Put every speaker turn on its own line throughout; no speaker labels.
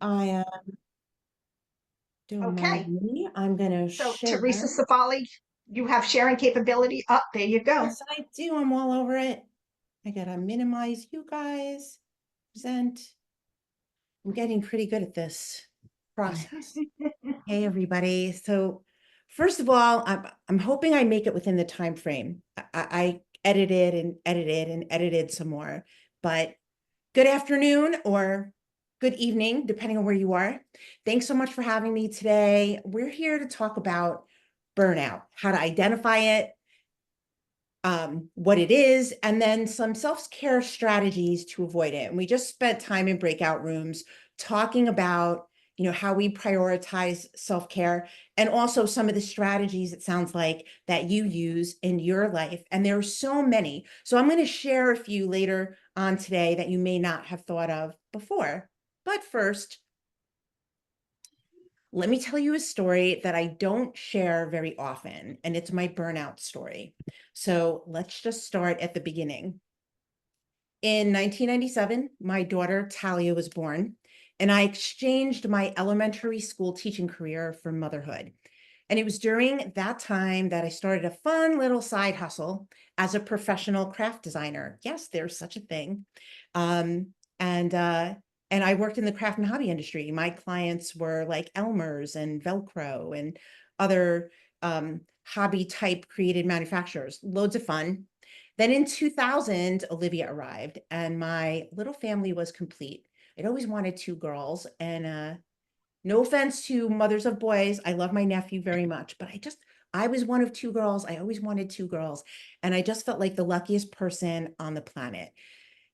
I am don't mind
Okay,
me. I'm gonna
so
share.
Teresa Cifali, you have sharing capability. Up there you go.
Yes, I do. I'm all over it. I gotta minimize you guys. Present. I'm getting pretty good at this process. Hey, everybody. So, first of all, I'm hoping I make it within the time frame. I edited and edited and edited some more, but good afternoon or good evening, depending on where you are. Thanks so much for having me today. We're here to talk about burnout, how to identify it, what it is, and then some self-care strategies to avoid it. And we just spent time in breakout rooms talking about, how we prioritize self-care and also some of the strategies it sounds like that you use in your life. And there are so many. So I'm going to share a few later on today that you may not have thought of before. But first, let me tell you a story that I don't share very often, and it's my burnout story. So let's just start at the beginning. In 1997, my daughter Talia was born, and I exchanged my elementary school teaching career for motherhood. And it was during that time that I started a fun little side hustle as a professional craft designer. Yes, there's such a thing. Um, and uh, and I worked in the craft and hobby industry. My clients were like Elmer's and Velcro and other hobby type created manufacturers. Loads of fun. Then in 2000, Olivia arrived, and my little family was complete. I'd always wanted two girls, and no offense to mothers of boys. I love my nephew very much, but I was one of two girls. I always wanted two girls. And I just felt like the luckiest person on the planet.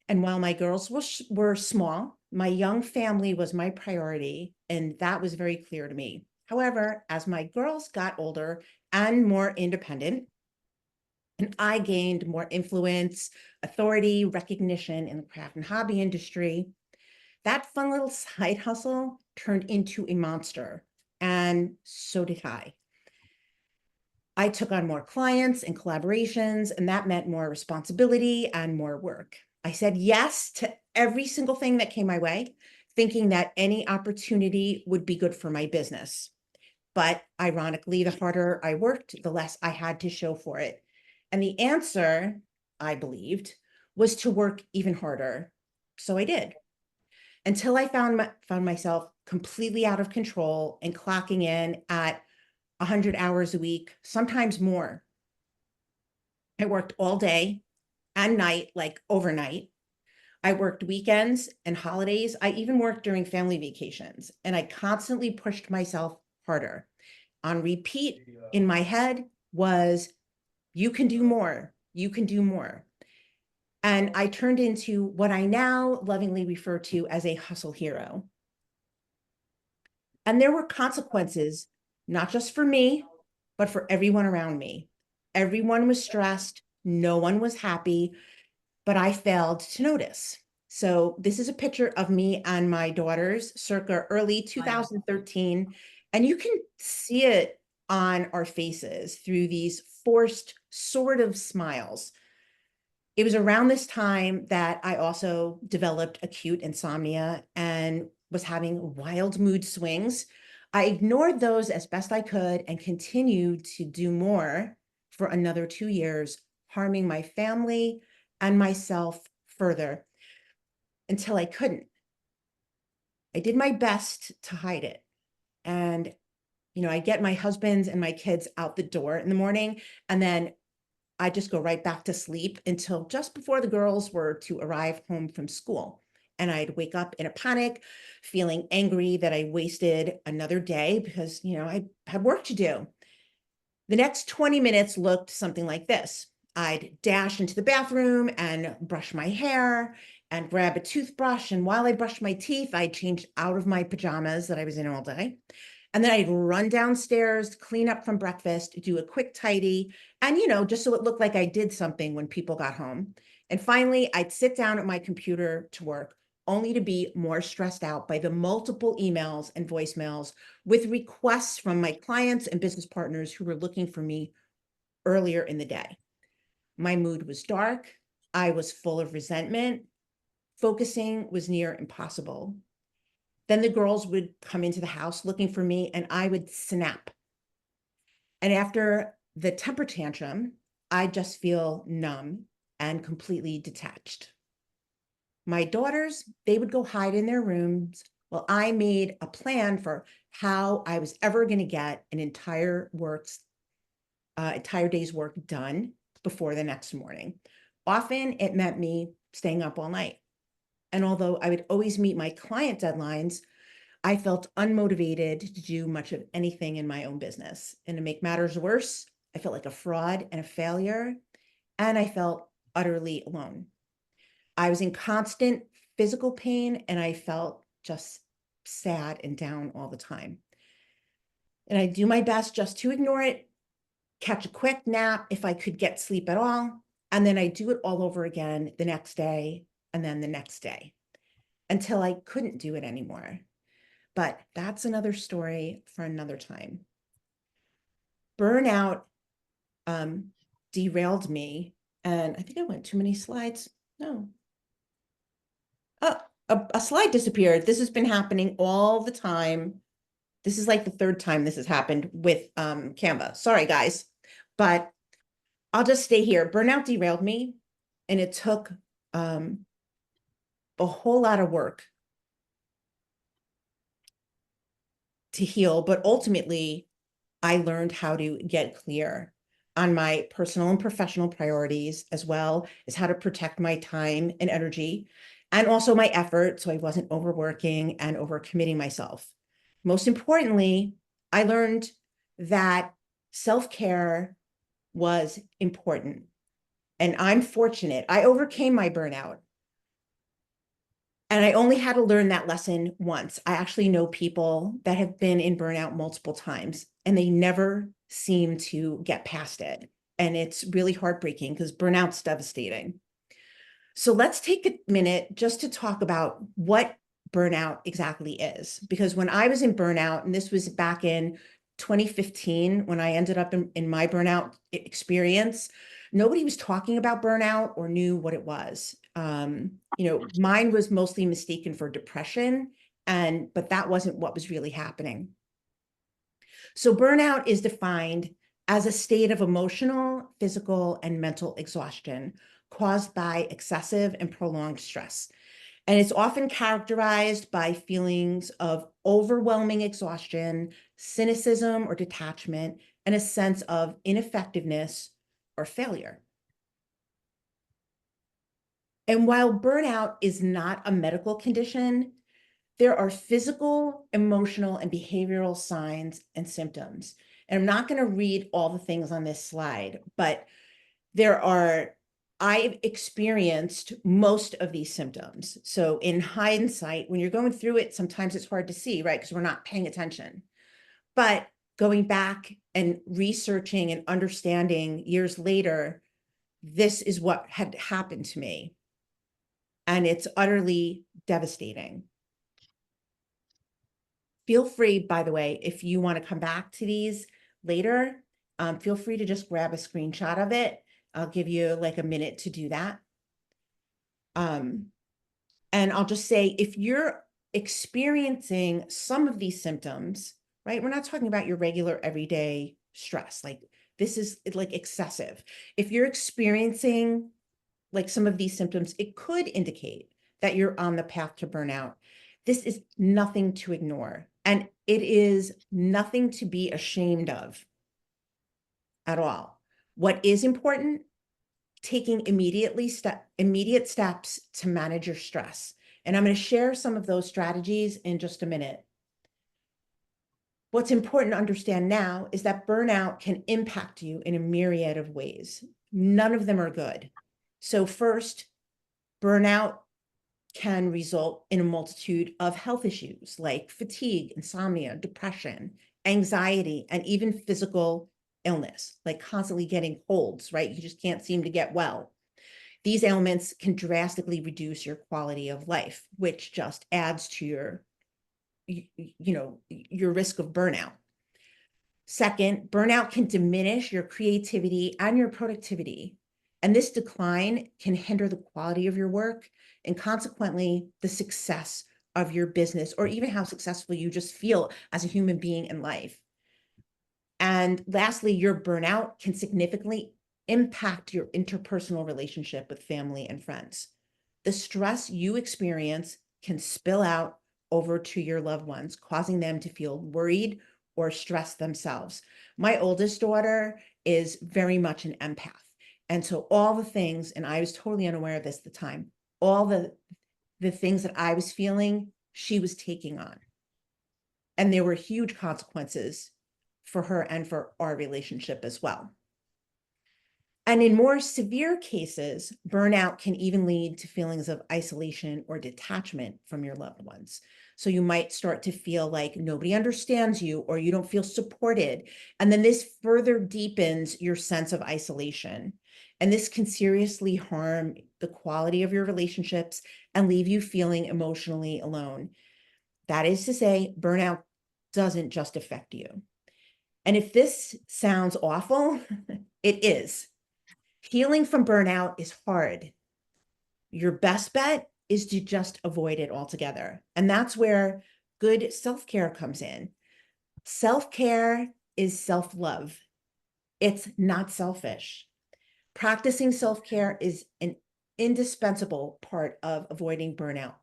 And while my girls were small, my young family was my priority. And that was very clear to me. However, as my girls got older and more independent, and I gained more influence, authority, recognition in the craft and hobby industry, that fun little side hustle turned into a monster. And so did I. I took on more clients and collaborations, and that meant more responsibility and more work. I said yes to every single thing that came my way, thinking that any opportunity would be good for my business. But ironically, the harder I worked, the less I had to show for it. And the answer, I believed, was to work even harder. So I did until I found myself completely out of control and clocking in at 100 hours a week, sometimes more. I worked all day and night, like overnight. I worked weekends and holidays. I even worked during family vacations, and I constantly pushed myself harder. On repeat in my head was, you can do more. You can do more. And I turned into what I now lovingly refer to as a hustle hero. And there were consequences, not just for me, but for everyone around me. Everyone was stressed. No one was happy, but I failed to notice. So this is a picture of me and my daughters circa early 2013. And you can see it on our faces through these forced sort of smiles. It was around this time that I also developed acute insomnia and was having wild mood swings. I ignored those as best I could and continued to do more for another 2 years, harming my family and myself further until I couldn't. I did my best to hide it. And, I get my husband and my kids out the door in the morning, and then I just go right back to sleep until just before the girls were to arrive home from school. And I'd wake up in a panic, feeling angry that I wasted another day because, I had work to do. The next 20 minutes looked something like this. I'd dash into the bathroom and brush my hair and grab a toothbrush. And while I brushed my teeth, I'd change out of my pajamas that I was in all day. And then I'd run downstairs, clean up from breakfast, do a quick tidy, and, just so it looked like I did something when people got home. And finally, I'd sit down at my computer to work, only to be more stressed out by the multiple emails and voicemails with requests from my clients and business partners who were looking for me earlier in the day. My mood was dark. I was full of resentment. Focusing was near impossible. Then the girls would come into the house looking for me and I would snap. And after the temper tantrum, I just feel numb and completely detached. My daughters, they would go hide in their rooms while I made a plan for how I was ever going to get an entire day's work done before the next morning. Often it meant me staying up all night. And although I would always meet my client deadlines, I felt unmotivated to do much of anything in my own business. And to make matters worse, I felt like a fraud and a failure, and I felt utterly alone. I was in constant physical pain, and I felt just sad and down all the time. And I do my best just to ignore it, catch a quick nap if I could get sleep at all, and then I do it all over again the next day and then the next day until I couldn't do it anymore. But that's another story for another time. Burnout derailed me, and I think I went too many slides. No. Oh, a slide disappeared. This has been happening all the time. This is like the third time this has happened with Canva. Sorry, guys, but I'll just stay here. Burnout derailed me, and it took a whole lot of work to heal, but ultimately, I learned how to get clear on my personal and professional priorities, as well as how to protect my time and energy, and also my effort, so I wasn't overworking and overcommitting myself. Most importantly, I learned that self-care was important. And I'm fortunate. I overcame my burnout. And I only had to learn that lesson once. I actually know people that have been in burnout multiple times, and they never seem to get past it. And it's really heartbreaking because burnout's devastating. So let's take a minute just to talk about what burnout exactly is. Because when I was in burnout, and this was back in 2015, when I ended up in my burnout experience, nobody was talking about burnout or knew what it was. Mine was mostly mistaken for depression, but that wasn't what was really happening. So burnout is defined as a state of emotional, physical, and mental exhaustion caused by excessive and prolonged stress. And it's often characterized by feelings of overwhelming exhaustion, cynicism or detachment, and a sense of ineffectiveness or failure. And while burnout is not a medical condition, there are physical, emotional, and behavioral signs and symptoms. And I'm not going to read all the things on this slide, but I've experienced most of these symptoms. So in hindsight, when you're going through it, sometimes it's hard to see, right? Because we're not paying attention. But going back and researching and understanding years later, this is what had happened to me. And it's utterly devastating. Feel free, by the way, if you want to come back to these later, feel free to just grab a screenshot of it. I'll give you like a minute to do that. And I'll just say, if you're experiencing some of these symptoms, right? We're not talking about your regular everyday stress. Like this is like excessive. If you're experiencing like some of these symptoms, it could indicate that you're on the path to burnout. This is nothing to ignore, and it is nothing to be ashamed of at all. What is important, taking immediate steps to manage your stress. And I'm going to share some of those strategies in just a minute. What's important to understand now is that burnout can impact you in a myriad of ways. None of them are good. So first, burnout can result in a multitude of health issues like fatigue, insomnia, depression, anxiety, and even physical illness, like constantly getting colds, right? You just can't seem to get well. These ailments can drastically reduce your quality of life, which just adds to your risk of burnout. Second, burnout can diminish your creativity and your productivity. And this decline can hinder the quality of your work and consequently the success of your business or even how successful you just feel as a human being in life. And lastly, your burnout can significantly impact your interpersonal relationship with family and friends. The stress you experience can spill out over to your loved ones, causing them to feel worried or stressed themselves. My oldest daughter is very much an empath. And so all the things, and I was totally unaware of this at the time, all the things that I was feeling, she was taking on. And there were huge consequences for her and for our relationship as well. And in more severe cases, burnout can even lead to feelings of isolation or detachment from your loved ones. So you might start to feel like nobody understands you or you don't feel supported. And then this further deepens your sense of isolation. And this can seriously harm the quality of your relationships and leave you feeling emotionally alone. That is to say, burnout doesn't just affect you. And if this sounds awful, it is. Healing from burnout is hard. Your best bet is to just avoid it altogether. And that's where good self-care comes in. Self-care is self-love. It's not selfish. Practicing self-care is an indispensable part of avoiding burnout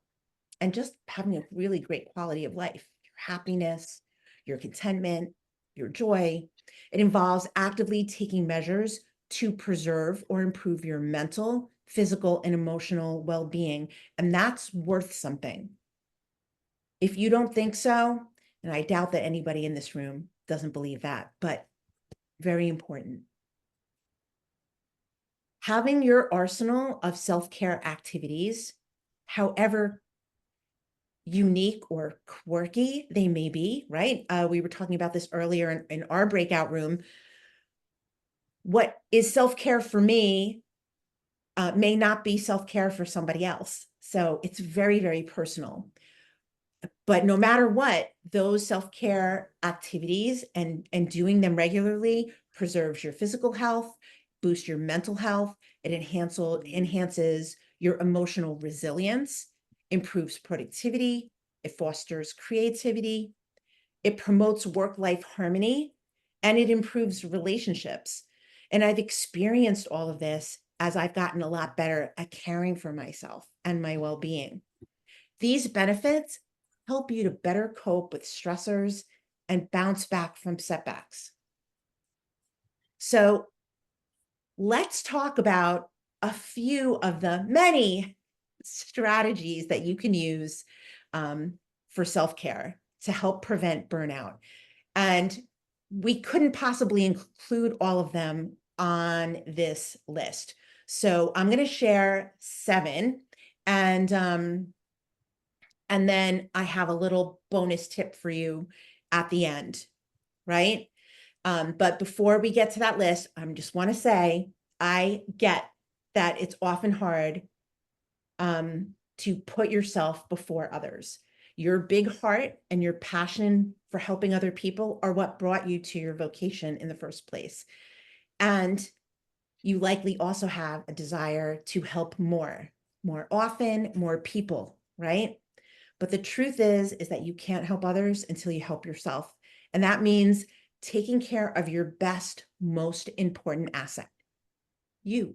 and just having a really great quality of life, your happiness, your contentment, your joy. It involves actively taking measures to preserve or improve your mental, physical, and emotional well-being. And that's worth something. If you don't think so, and I doubt that anybody in this room doesn't believe that, but very important. Having your arsenal of self-care activities, however unique or quirky they may be, right? We were talking about this earlier in our breakout room. What is self-care for me may not be self-care for somebody else. So it's very, very personal. But no matter what, those self-care activities and doing them regularly preserves your physical health, boosts your mental health, it enhances your emotional resilience, improves productivity, it fosters creativity, it promotes work-life harmony, and it improves relationships. And I've experienced all of this as I've gotten a lot better at caring for myself and my well-being. These benefits help you to better cope with stressors and bounce back from setbacks. So let's talk about a few of the many strategies that you can use for self-care to help prevent burnout. And we couldn't possibly include all of them on this list. So I'm going to share 7 and then I have a little bonus tip for you at the end, right? But before we get to that list, I just want to say, I get that it's often hard to put yourself before others. Your big heart and your passion for helping other people are what brought you to your vocation in the first place. And you likely also have a desire to help more often, more people, right? But the truth is that you can't help others until you help yourself. And that means taking care of your best, most important asset, you.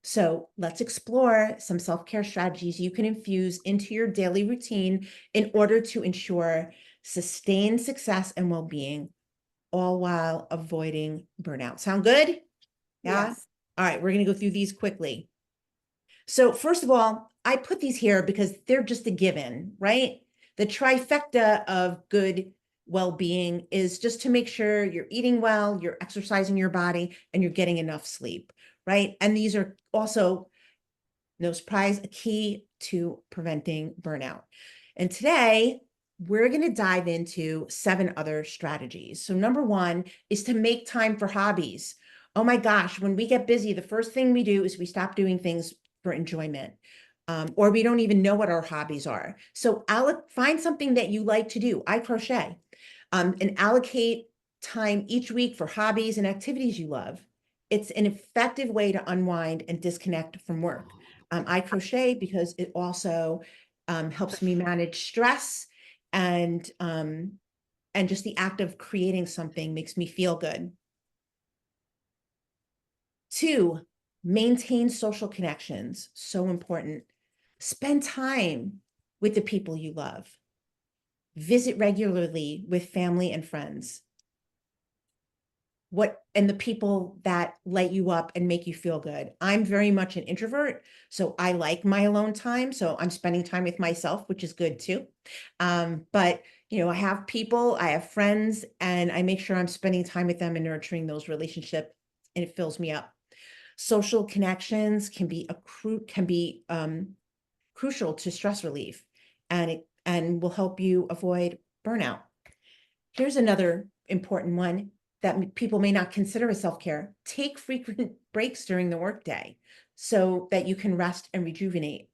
So let's explore some self-care strategies you can infuse into your daily routine in order to ensure sustained success and well-being, all while avoiding burnout. Sound good? Yeah?
Yes.
All right, we're going to go through these quickly. So first of all, I put these here because they're just a given, right? The trifecta of good well-being is just to make sure you're eating well, you're exercising your body, and you're getting enough sleep, right? And these are also, no surprise, a key to preventing burnout. And today, we're going to dive into 7 other strategies. So number 1 is to make time for hobbies. Oh my gosh, when we get busy, the first thing we do is we stop doing things for enjoyment, or we don't even know what our hobbies are. So find something that you like to do. I crochet, and allocate time each week for hobbies and activities you love. It's an effective way to unwind and disconnect from work. I crochet because it also helps me manage stress, and just the act of creating something makes me feel good. 2, maintain social connections. So important. Spend time with the people you love. Visit regularly with family and friends. And the people that light you up and make you feel good. I'm very much an introvert, so I like my alone time. So I'm spending time with myself, which is good too. But I have people, I have friends, and I make sure I'm spending time with them and nurturing those relationships, and it fills me up. Social connections can be crucial to stress relief, and will help you avoid burnout. Here's another important one that people may not consider as self-care. Take frequent breaks during the workday so that you can rest and rejuvenate,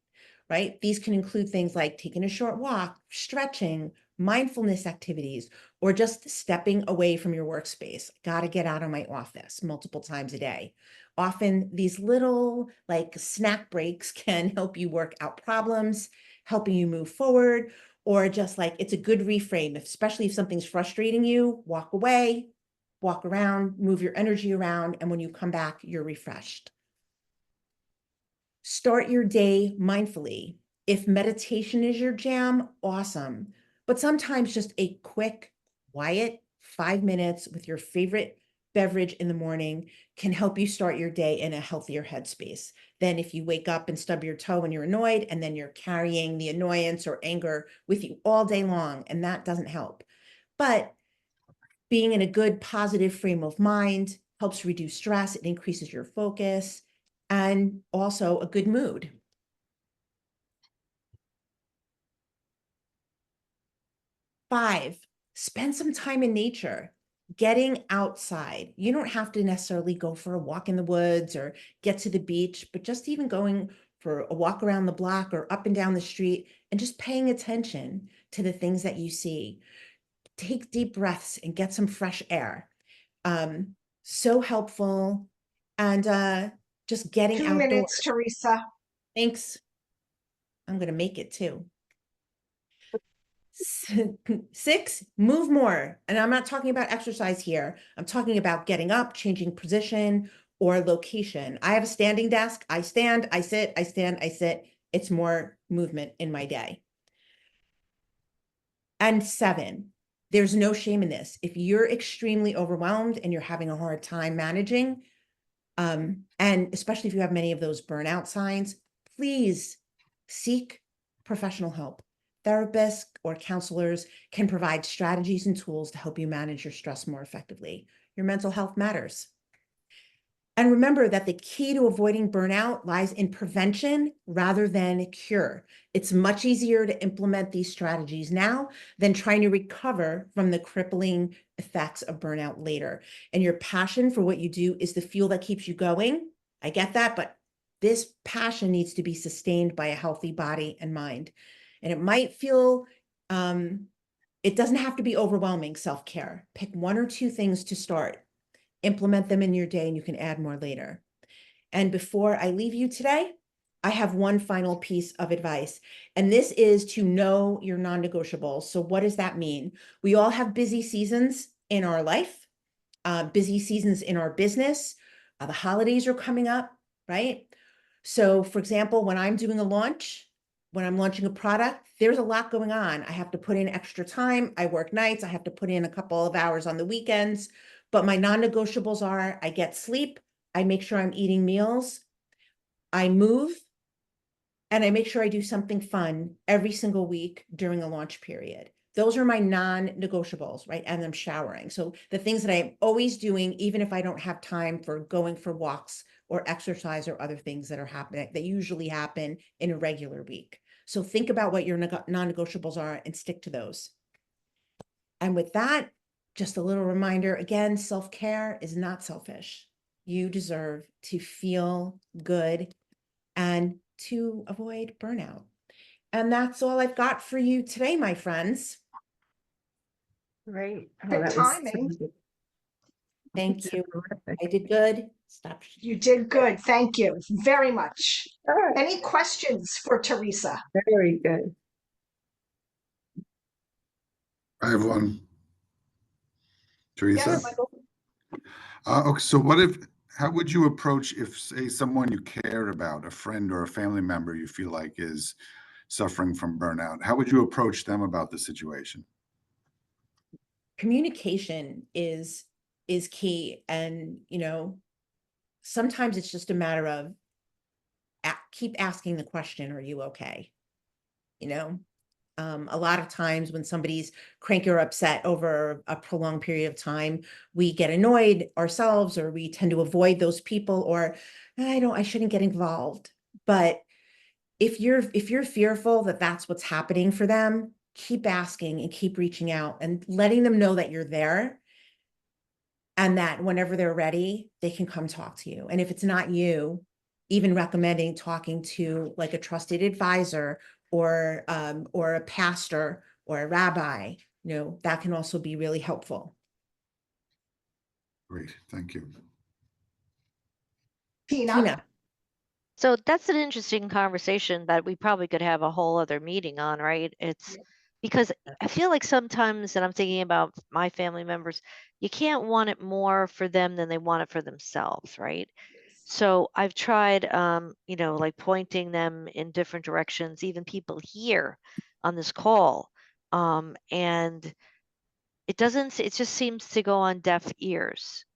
right? These can include things like taking a short walk, stretching, mindfulness activities, or just stepping away from your workspace. Got to get out of my office multiple times a day. Often these little like snack breaks can help you work out problems, helping you move forward, or just like it's a good reframe, especially if something's frustrating you, walk away, walk around, move your energy around, and when you come back, you're refreshed. Start your day mindfully. If meditation is your jam, awesome. But sometimes just a quick, quiet 5 minutes with your favorite beverage in the morning can help you start your day in a healthier headspace than if you wake up and stub your toe and you're annoyed, and then you're carrying the annoyance or anger with you all day long, and that doesn't help. But being in a good, positive frame of mind helps reduce stress, it increases your focus, and also a good mood. 5, spend some time in nature, getting outside. You don't have to necessarily go for a walk in the woods or get to the beach, but just even going for a walk around the block or up and down the street and just paying attention to the things that you see. Take deep breaths and get some fresh air. So helpful. And just getting
2 minutes,
outdoors.
Teresa.
Thanks. I'm going to make it too. 6, move more. And I'm not talking about exercise here. I'm talking about getting up, changing position or location. I have a standing desk. I stand, I sit, I stand, I sit. It's more movement in my day. And 7, there's no shame in this. If you're extremely overwhelmed and you're having a hard time managing, and especially if you have many of those burnout signs, please seek professional help. Therapists or counselors can provide strategies and tools to help you manage your stress more effectively. Your mental health matters. And remember that the key to avoiding burnout lies in prevention rather than cure. It's much easier to implement these strategies now than trying to recover from the crippling effects of burnout later. And your passion for what you do is the fuel that keeps you going. I get that, but this passion needs to be sustained by a healthy body and mind. And it might feel, it doesn't have to be overwhelming self-care. Pick 1 or 2 things to start. Implement them in your day, and you can add more later. And before I leave you today, I have one final piece of advice, and this is to know your non-negotiables. So what does that mean? We all have busy seasons in our life, busy seasons in our business. The holidays are coming up, right? So for example, when I'm doing a launch, when I'm launching a product, there's a lot going on. I have to put in extra time. I work nights. I have to put in a couple of hours on the weekends. But my non-negotiables are I get sleep, I make sure I'm eating meals, I move, and I make sure I do something fun every single week during a launch period. Those are my non-negotiables, right? And I'm showering. So the things that I'm always doing, even if I don't have time for going for walks or exercise or other things that are happening, that usually happen in a regular week. So think about what your non-negotiables are and stick to those. And with that, just a little reminder, again, self-care is not selfish. You deserve to feel good and to avoid burnout. And that's all I've got for you today, my friends.
Great. Oh,
Good
that was so
timing.
good.
Thank you.
Terrific.
I did good. Stop.
You did good. Thank you very much.
All right.
Any questions for Teresa?
Very good. have one.
Yes,
Teresa?
Michael.
Okay, so how would you approach if, say, someone you cared about, a friend or a family member you feel like is suffering from burnout? How would you approach them about the situation?
Communication is key. And, sometimes it's just a matter of keep asking the question, are you okay? You know, a lot of times when somebody's cranky or upset over a prolonged period of time, we get annoyed ourselves, or we tend to avoid those people, or I shouldn't get involved. But if you're fearful that that's what's happening for them, keep asking and keep reaching out and letting them know that you're there, and that whenever they're ready, they can come talk to you. And if it's not you, even recommending talking to like a trusted advisor, or a pastor or a rabbi, that can also be really helpful.
Great, thank you.
Tina.
Tina.
So that's an interesting conversation that we probably could have a whole other meeting on, right? It's because I feel like sometimes, and I'm thinking about my family members, you can't want it more for them than they want it for themselves, right? So I've tried, like pointing them in different directions, even people here on this call. And it just seems to go on deaf ears,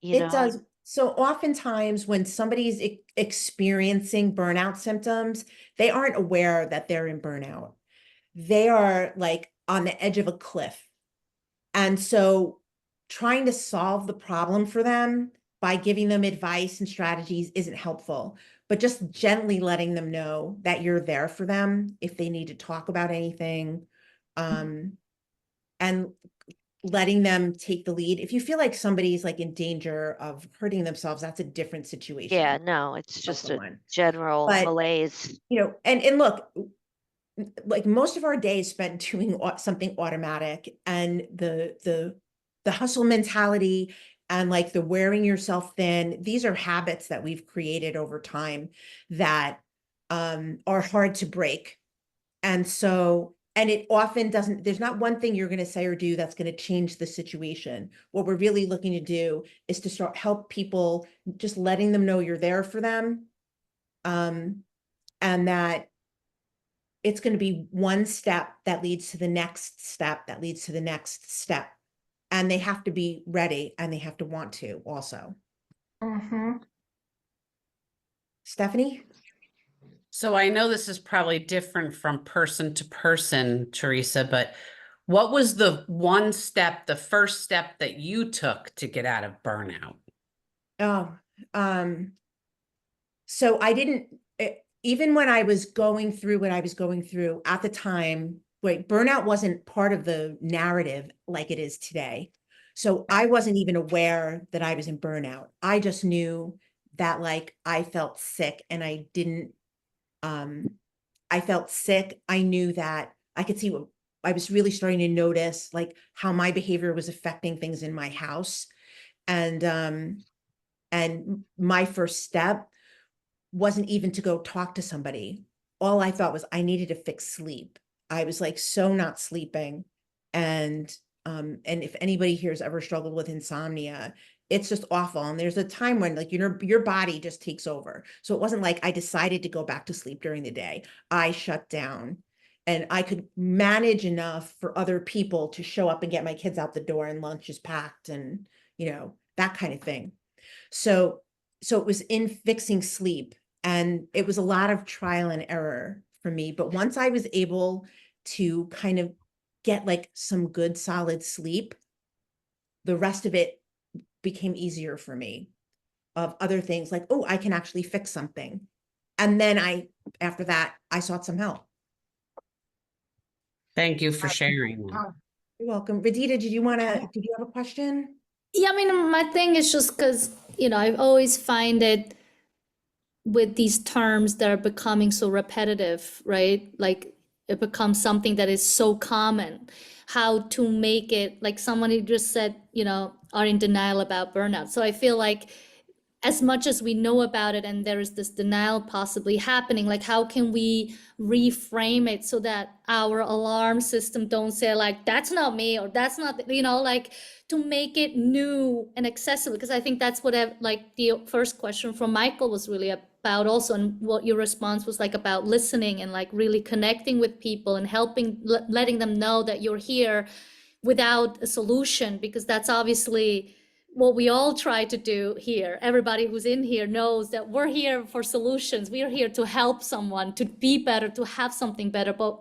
It does. So oftentimes when somebody's experiencing burnout symptoms, they aren't aware that they're in burnout. They are like on the edge of a cliff. And so trying to solve the problem for them by giving them advice and strategies isn't helpful, but just gently letting them know that you're there for them if they need to talk about anything, and letting them take the lead. If you feel like somebody's like in danger of hurting themselves, that's a different situation.
Yeah, no, it's just a
Someone.
general
But,
malaise.
and look, like most of our day is spent doing something automatic, and the hustle mentality and like the wearing yourself thin, these are habits that we've created over time that are hard to break. And so, and it often doesn't, there's not one thing you're going to say or do that's going to change the situation. What we're really looking to do is to start help people, just letting them know you're there for them. And that it's going to be one step that leads to the next step, that leads to the next step. And they have to be ready, and they have to want to also.
Mm-hmm.
Stephanie?
So I know this is probably different from person to person, Theresa, but what was the first step that you took to get out of burnout?
Oh, so I didn't, even when I was going through what I was going through at the time, wait, burnout wasn't part of the narrative like it is today. So I wasn't even aware that I was in burnout. I just knew that like I felt sick, and I felt sick. I knew that I could see what I was really starting to notice, like how my behavior was affecting things in my house. And my first step wasn't even to go talk to somebody. All I thought was I needed to fix sleep. I was like so not sleeping. And if anybody here has ever struggled with insomnia, it's just awful. And there's a time when like your body just takes over. So it wasn't like I decided to go back to sleep during the day. I shut down, and I could manage enough for other people to show up and get my kids out the door, and lunch is packed, and that kind of thing. So it was in fixing sleep, and it was a lot of trial and error for me. But once I was able to kind of get like some good solid sleep, the rest of it became easier for me, of other things like, oh, I can actually fix something. And then after that, I sought some help.
Thank you for sharing that.
You're welcome. Radita, did you have a question?
Yeah, I mean, my thing is just because, I always find it with these terms that are becoming so repetitive, right? Like it becomes something that is so common. How to make it, like someone who just said, are in denial about burnout. So I feel like as much as we know about it and there is this denial possibly happening, like how can we reframe it so that our alarm system don't say like, that's not me, or that's not, you know, like to make it new and accessible? Because I think that's what like the first question from Michael was really about also, and what your response was like about listening and like really connecting with people and helping, letting them know that you're here without a solution, because that's obviously what we all try to do here. Everybody who's in here knows that we're here for solutions. We're here to help someone to be better, to have something better, but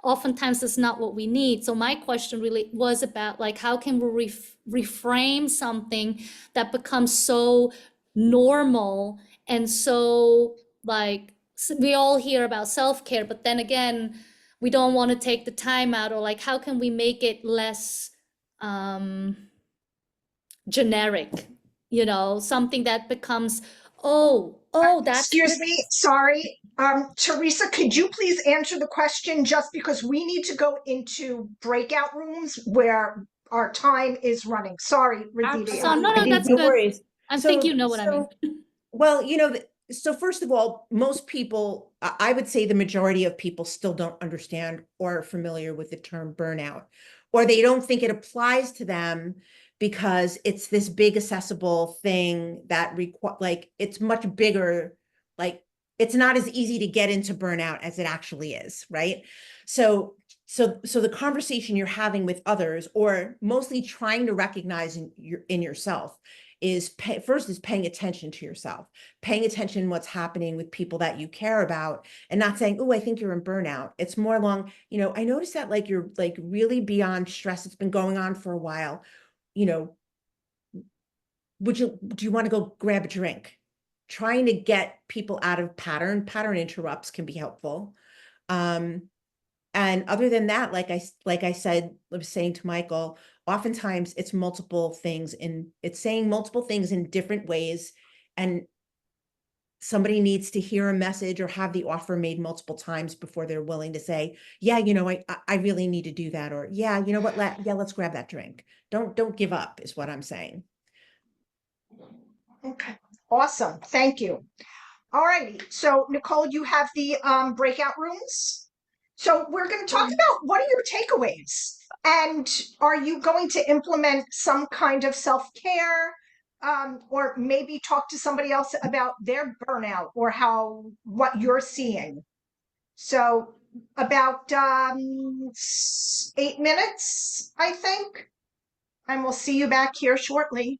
oftentimes it's not what we need. So my question really was about like, how can we reframe something that becomes so normal and so like, we all hear about self-care, but then again, we don't want to take the time out, or like, how can we make it less generic, you know, something that becomes, oh, that's what
Excuse
it
me,
is.
sorry. Theresa, could you please answer the question, just because we need to go into breakout rooms where our time is running? Sorry, Radhika.
So no, that's
No
good.
worries.
I
So-
think you know what I mean.
Well, you know, so first of all, most people, I would say the majority of people still don't understand or are familiar with the term burnout, or they don't think it applies to them because it's this big accessible thing that like it's much bigger, like it's not as easy to get into burnout as it actually is, right? So the conversation you're having with others, or mostly trying to recognize in yourself, is first is paying attention to yourself, paying attention to what's happening with people that you care about, and not saying, oh, I think you're in burnout. It's more along, you know, I noticed that like you're like really beyond stress. It's been going on for a while. You know, do you want to go grab a drink? Trying to get people out of pattern interrupts can be helpful. And other than that, like I said, I was saying to Michael, oftentimes it's saying multiple things in different ways. And somebody needs to hear a message or have the offer made multiple times before they're willing to say, yeah, you know, I really need to do that. Or yeah, you know what, let's grab that drink. Don't give up is what I'm saying.
Okay, awesome. Thank you. All righty. So Nicole, you have the breakout rooms. So we're going to talk about, what are your takeaways? And are you going to implement some kind of self-care, or maybe talk to somebody else about their burnout or what you're seeing? So about 8 minutes, I think. And we'll see you back here shortly.